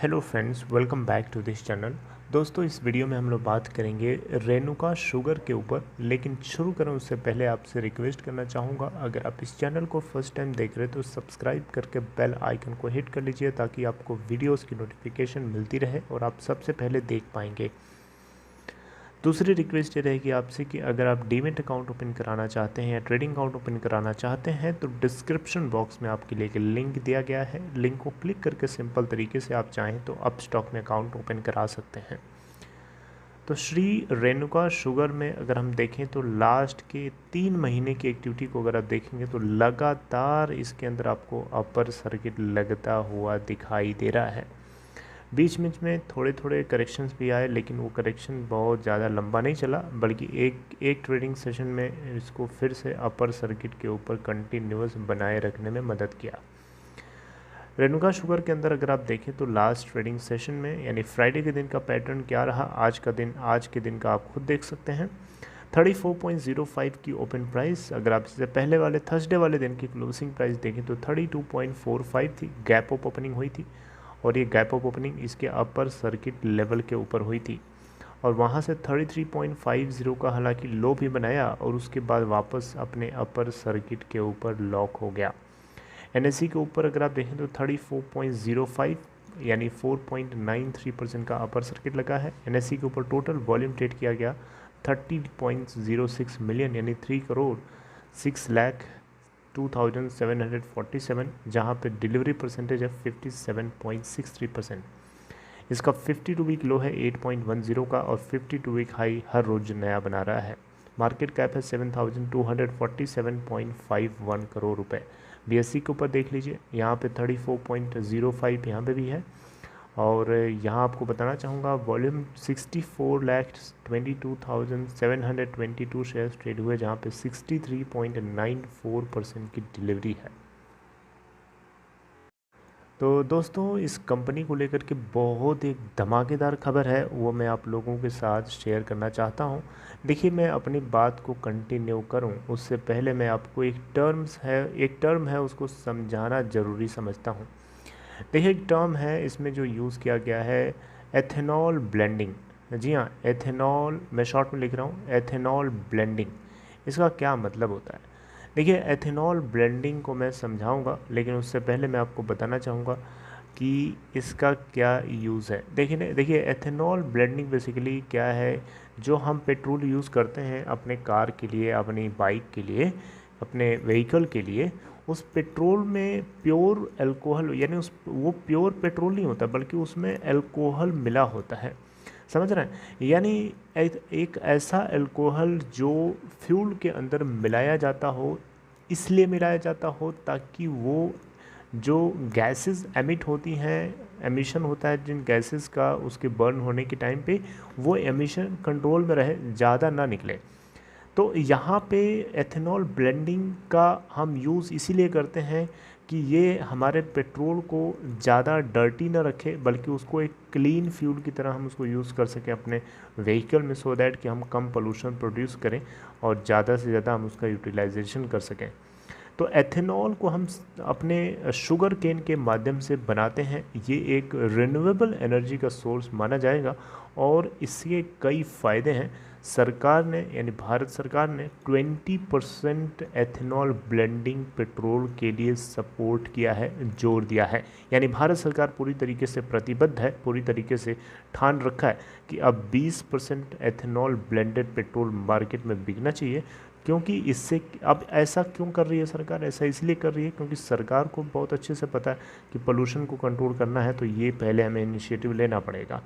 Hello friends, welcome back to this channel. दोस्तों, इस video में हम लोग बात करेंगे रेनुका शुगर के ऊपर। लेकिन शुरू करें उससे पहले आपसे रिक्वेस्ट करना चाहूँगा, अगर आप इस चैनल को फर्स्ट टाइम देख रहे हैं तो सब्सक्राइब करके बेल आइकन को हिट कर लीजिए ताकि आपको वीडियोस की नोटिफिकेशन मिलती रहे और आप सबसे पहले देख पाएंगे। दूसरी रिक्वेस्ट ये रहेगी आपसे कि अगर आप डीमैट अकाउंट ओपन कराना चाहते हैं या ट्रेडिंग अकाउंट ओपन कराना चाहते हैं तो डिस्क्रिप्शन बॉक्स में आपके लिए एक लिंक दिया गया है। लिंक को क्लिक करके सिंपल तरीके से आप चाहें तो अप स्टॉक में अकाउंट ओपन करा सकते हैं। तो श्री रेनुका शुगर में अगर हम देखें तो लास्ट के 3 महीने की एक्टिविटी को अगर आप देखेंगे तो लगातार इसके अंदर आपको अपर सर्किट लगता हुआ दिखाई दे रहा है। बीच बीच में थोड़े थोड़े करेक्शंस भी आए, लेकिन वो करेक्शन बहुत ज़्यादा लंबा नहीं चला, बल्कि एक ट्रेडिंग सेशन में इसको फिर से अपर सर्किट के ऊपर कंटिन्यूअस बनाए रखने में मदद किया। रेनुका शुगर के अंदर अगर आप देखें तो लास्ट ट्रेडिंग सेशन में यानी फ्राइडे के दिन का पैटर्न क्या रहा, आज के दिन का आप खुद देख सकते हैं। 34.05 की ओपन प्राइस, अगर आप इससे पहले वाले थर्सडे वाले दिन की क्लोजिंग प्राइस देखें तो 32.45 थी। गैप अप ओपनिंग हुई थी और ये गैप अप ओपनिंग इसके अपर सर्किट लेवल के ऊपर हुई थी और वहाँ से 33.50 का हालांकि लो भी बनाया और उसके बाद वापस अपने अपर सर्किट के ऊपर लॉक हो गया। एनएससी के ऊपर अगर आप देखें तो 34.05 यानी 4.93% का अपर सर्किट लगा है। एनएससी के ऊपर टोटल वॉल्यूम ट्रेड किया गया 30.06 मिलियन यानी 3 करोड़ 6 लाख 2747, जहाँ पे डिलीवरी परसेंटेज है 57.63%। इसका 52 वीक लो है 8.10 का और 52 वीक हाई हर रोज नया बना रहा है। मार्केट कैप है 7247.51 करोड़ रुपए। बीएससी के ऊपर देख लीजिए, यहाँ पे 34.05 यहाँ पे भी है और यहाँ आपको बताना चाहूँगा वॉल्यूम 64,22,722 शेयर्स ट्रेड हुए, जहाँ पे 63.94% की डिलीवरी है। तो दोस्तों, इस कंपनी को लेकर के बहुत एक धमाकेदार खबर है, वो मैं आप लोगों के साथ शेयर करना चाहता हूँ। देखिए, मैं अपनी बात को कंटिन्यू करूँ उससे पहले मैं आपको एक टर्म है उसको समझाना ज़रूरी समझता हूँ। देखिए, एक टर्म है इसमें जो यूज़ किया गया है एथेनॉल ब्लेंडिंग। जी हाँ, एथेनॉल, मैं शॉर्ट में लिख रहा हूँ एथेनॉल ब्लेंडिंग। इसका क्या मतलब होता है? देखिए, एथेनॉल ब्लेंडिंग को मैं समझाऊंगा, लेकिन उससे पहले मैं आपको बताना चाहूँगा कि इसका क्या यूज़ है। देखिए एथेनॉल ब्लेंडिंग बेसिकली क्या है, जो हम पेट्रोल यूज़ करते हैं अपने कार के लिए, अपनी बाइक के लिए, अपने व्हीकल के लिए, उस पेट्रोल में प्योर अल्कोहल यानी वो प्योर पेट्रोल नहीं होता बल्कि उसमें अल्कोहल मिला होता है। समझ रहे हैं? यानी एक ऐसा अल्कोहल जो फ्यूल के अंदर मिलाया जाता हो, इसलिए मिलाया जाता हो ताकि वो जो गैसेस एमिट होती हैं, एमिशन होता है जिन गैसेस का उसके बर्न होने के टाइम पे, वो एमिशन कंट्रोल में रहे, ज़्यादा ना निकले। तो यहाँ पे एथेनॉल ब्लेंडिंग का हम यूज़ इसीलिए करते हैं कि ये हमारे पेट्रोल को ज़्यादा डर्टी ना रखे, बल्कि उसको एक क्लीन फ्यूल की तरह हम उसको यूज़ कर सकें अपने व्हीकल में, सो दैट कि हम कम पोल्यूशन प्रोड्यूस करें और ज़्यादा से ज़्यादा हम उसका यूटिलाइजेशन कर सकें। तो एथेनॉल को हम अपने शुगर केन के माध्यम से बनाते हैं। ये एक रिन्यूएबल एनर्जी का सोर्स माना जाएगा और इसके कई फ़ायदे हैं। सरकार ने यानी भारत सरकार ने 20% एथेनॉल ब्लेंडिंग पेट्रोल के लिए सपोर्ट किया है, जोर दिया है। यानी भारत सरकार पूरी तरीके से प्रतिबद्ध है, पूरी तरीके से ठान रखा है कि अब 20% एथेनॉल ब्लेंडेड पेट्रोल मार्केट में बिकना चाहिए। क्योंकि इससे अब ऐसा क्यों कर रही है सरकार? ऐसा इसलिए कर रही है क्योंकि सरकार को बहुत अच्छे से पता है कि पोल्यूशन को कंट्रोल करना है तो ये पहले हमें इनिशिएटिव लेना पड़ेगा।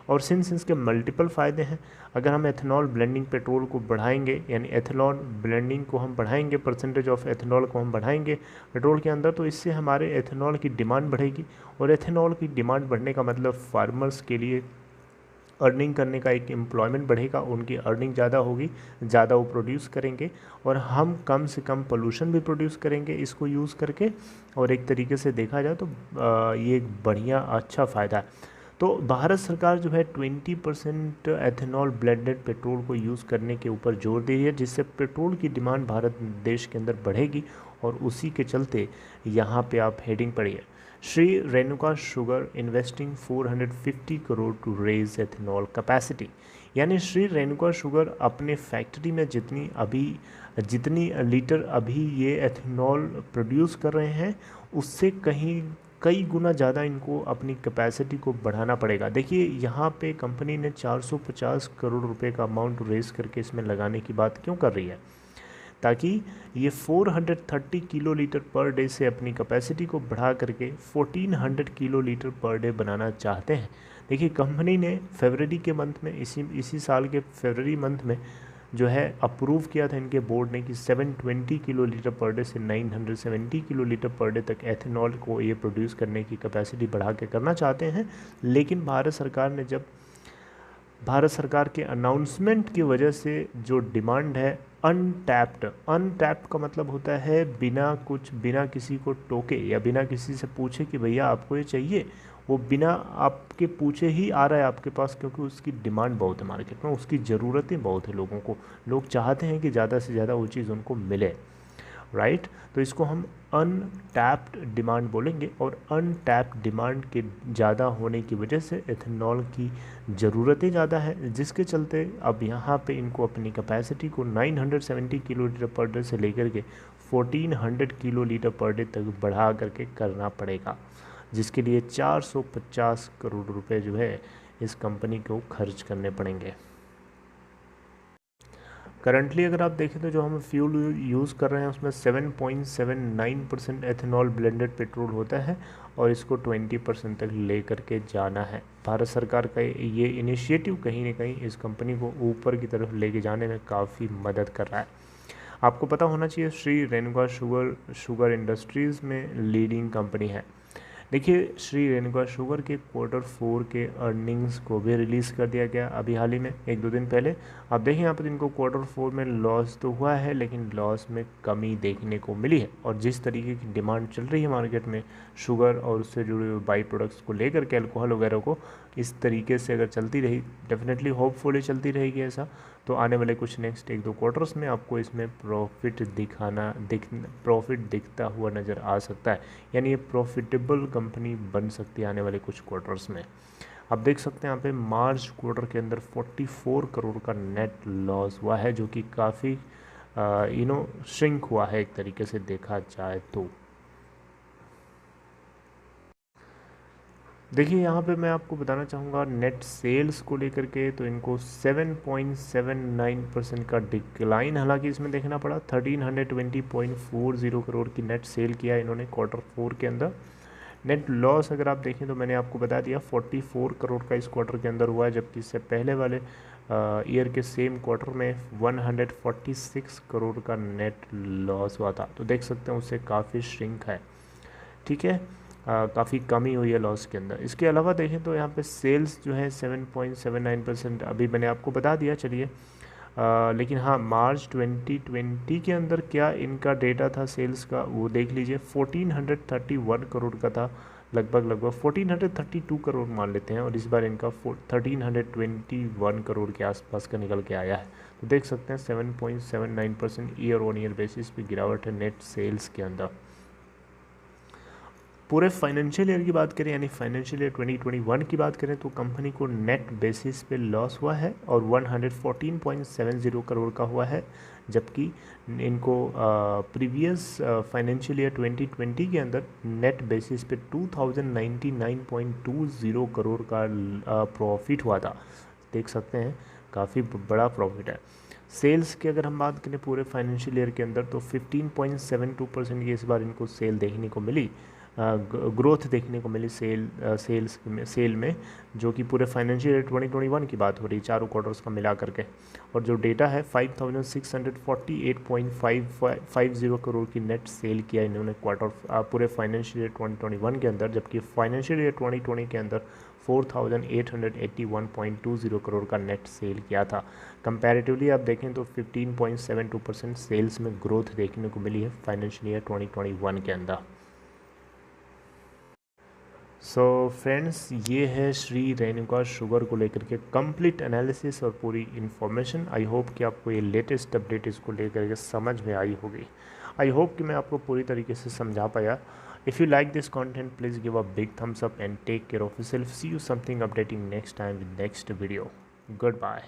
और सिंस इसके मल्टीपल फ़ायदे हैं, अगर हम एथेनॉल ब्लेंडिंग पेट्रोल को बढ़ाएंगे यानी एथेनॉल ब्लेंडिंग को हम बढ़ाएंगे, परसेंटेज ऑफ एथेनॉल को हम बढ़ाएंगे पेट्रोल के अंदर, तो इससे हमारे एथेनॉल की डिमांड बढ़ेगी और एथेनॉल की डिमांड बढ़ने का मतलब फार्मर्स के लिए अर्निंग करने का एक एम्प्लॉयमेंट बढ़ेगा, उनकी अर्निंग ज़्यादा होगी, ज़्यादा वो प्रोड्यूस करेंगे और हम कम से कम पोल्यूशन भी प्रोड्यूस करेंगे इसको यूज़ करके। और एक तरीके से देखा जाए तो ये एक बढ़िया अच्छा फ़ायदा है। तो भारत सरकार जो है 20% एथेनॉल ब्लेंडेड पेट्रोल को यूज़ करने के ऊपर जोर दे रही है, जिससे पेट्रोल की डिमांड भारत देश के अंदर बढ़ेगी और उसी के चलते यहाँ पे आप हेडिंग पड़ी है। Shri Renuka sugar investing 450 crore to raise ethanol capacity. यानी श्री रेणुका शुगर अपने फैक्ट्री में जितनी लीटर अभी ये एथेनॉल प्रोड्यूस कर रहे हैं उससे कई गुना ज़्यादा इनको अपनी कैपेसिटी को बढ़ाना पड़ेगा। देखिए यहाँ पे कंपनी ने 450 करोड़ रुपए का अमाउंट रेज करके इसमें लगाने की बात क्यों कर रही है, ताकि ये 430 किलो लीटर पर डे से अपनी कैपेसिटी को बढ़ा करके 1400 किलो लीटर पर डे बनाना चाहते हैं। देखिए कंपनी ने फरवरी के मंथ में इसी साल के फरवरी मंथ में जो है अप्रूव किया था इनके बोर्ड ने कि 720 किलो लीटर पर डे से 970 किलो लीटर पर डे तक एथेनॉल को ये प्रोड्यूस करने की कैपेसिटी बढ़ा के करना चाहते हैं। लेकिन भारत सरकार के अनाउंसमेंट की वजह से जो डिमांड है अनटैप्ड का मतलब होता है बिना किसी को टोके या बिना किसी से पूछे कि भैया आपको ये चाहिए, वो बिना आपके पूछे ही आ रहा है आपके पास, क्योंकि उसकी डिमांड बहुत है मार्केट में, उसकी ज़रूरतें बहुत है लोगों को, लोग चाहते हैं कि ज़्यादा से ज़्यादा वो चीज़ उनको मिले, राइट। तो इसको हम अनटैप्ड डिमांड बोलेंगे, और अनटैप्ड डिमांड के ज़्यादा होने की वजह से एथेनॉल की ज़रूरतें ज़्यादा है, जिसके चलते अब यहाँ पे इनको अपनी कैपेसिटी को 970 किलो लीटर पर डे से लेकर के 1400 किलो लीटर पर डे तक बढ़ा करके करना पड़ेगा, जिसके लिए 450 करोड़ रुपए जो है इस कंपनी को खर्च करने पड़ेंगे। करंटली अगर आप देखें तो जो हम फ्यूल यूज़ कर रहे हैं उसमें 7.79% एथेनॉल ब्लेंडेड पेट्रोल होता है, और इसको 20% तक ले करके जाना है। भारत सरकार का ये इनिशिएटिव कहीं ना कहीं इस कंपनी को ऊपर की तरफ लेके जाने में काफ़ी मदद कर रहा है। आपको पता होना चाहिए श्री रेणुका शुगर इंडस्ट्रीज़ में लीडिंग कंपनी है। देखिए श्री रेणुका शुगर के Q4 के अर्निंग्स को भी रिलीज़ कर दिया गया अभी हाल ही में 1-2 दिन पहले। आप देखें यहाँ पर इनको Q4 में लॉस तो हुआ है, लेकिन लॉस में कमी देखने को मिली है, और जिस तरीके की डिमांड चल रही है मार्केट में शुगर और उससे जुड़े हुए बाई प्रोडक्ट्स को लेकर के, अल्कोहल वगैरह को, इस तरीके से अगर चलती रही, डेफिनेटली होपफुली चलती रहेगी ऐसा, तो आने वाले कुछ नेक्स्ट 1-2 क्वार्टर्स में आपको इसमें प्रॉफिट दिखता हुआ नज़र आ सकता है। यानी ये प्रॉफिटेबल कंपनी बन सकती है आने वाले कुछ क्वार्टर्स में। आप देख सकते हैं यहाँ पे मार्च क्वार्टर के अंदर 44 करोड़ का नेट लॉस हुआ है, जो कि काफ़ी श्रिंक हुआ है एक तरीके से देखा जाए तो। देखिए यहाँ पे मैं आपको बताना चाहूँगा नेट सेल्स को लेकर के, तो इनको 7.79% का डिक्लाइन हालांकि इसमें देखना पड़ा। 1320.40 करोड़ की नेट सेल किया इन्होंने Q4 के अंदर। नेट लॉस अगर आप देखें तो मैंने आपको बता दिया 44 करोड़ का इस क्वार्टर के अंदर हुआ है, जबकि इससे पहले वाले ईयर के सेम क्वार्टर में 146 करोड़ का नेट लॉस हुआ था। तो देख सकते हैं उससे काफ़ी श्रिंक है, ठीक है, काफ़ी कमी हुई है लॉस के अंदर। इसके अलावा देखें तो यहाँ पे सेल्स जो है 7.79% अभी मैंने आपको बता दिया, चलिए। लेकिन हाँ मार्च 2020 के अंदर क्या इनका डेटा था सेल्स का वो देख लीजिए। 1431 करोड़ का था, लगभग 1432 करोड़ मान लेते हैं, और इस बार इनका 1321 करोड़ के आसपास का निकल के आया है। तो देख सकते हैं 7.79% ईयर ऑन ईयर बेसिस पे गिरावट है नेट सेल्स के अंदर। पूरे फाइनेंशियल ईयर की बात करें, यानी फाइनेंशियल ईयर 2021 की बात करें, तो कंपनी को नेट बेसिस पे लॉस हुआ है और 114.70 करोड़ का हुआ है, जबकि इनको प्रीवियस फाइनेंशियल ईयर 2020 के अंदर नेट बेसिस पे 2099.20 करोड़ का प्रॉफिट हुआ था। देख सकते हैं काफ़ी बड़ा प्रॉफिट है। सेल्स की अगर हम बात करें पूरे फाइनेंशियल ईयर के अंदर, तो 15.72% की इस बार इनको सेल देखने को मिली, ग्रोथ देखने को मिली सेल में, जो कि पूरे फाइनेंशियल ईयर 2021 की बात हो रही है, चारों क्वार्टर्स का मिला करके। और जो डेटा है 5648.50 करोड़ की नेट सेल किया इन्होंने पूरे फाइनेंशियल ईयर 2021 के अंदर, जबकि फाइनेंशियल ईयर 2020 के अंदर 4881.20 करोड़ का नेट सेल किया था। कंपैरेटिवली आप देखें तो 15.72% सेल्स में ग्रोथ देखने को मिली है फाइनेंशियल ईयर 2021 के अंदर। सो फ्रेंड्स, ये है श्री रेणुका शुगर को लेकर के कंप्लीट एनालिसिस और पूरी इन्फॉर्मेशन। आई होप कि आपको ये लेटेस्ट अपडेट इसको लेकर के समझ में आई होगी। आई होप कि मैं आपको पूरी तरीके से समझा पाया। If you like this content, please give a big thumbs up and take care of yourself. See you something updating next time with next video. Goodbye.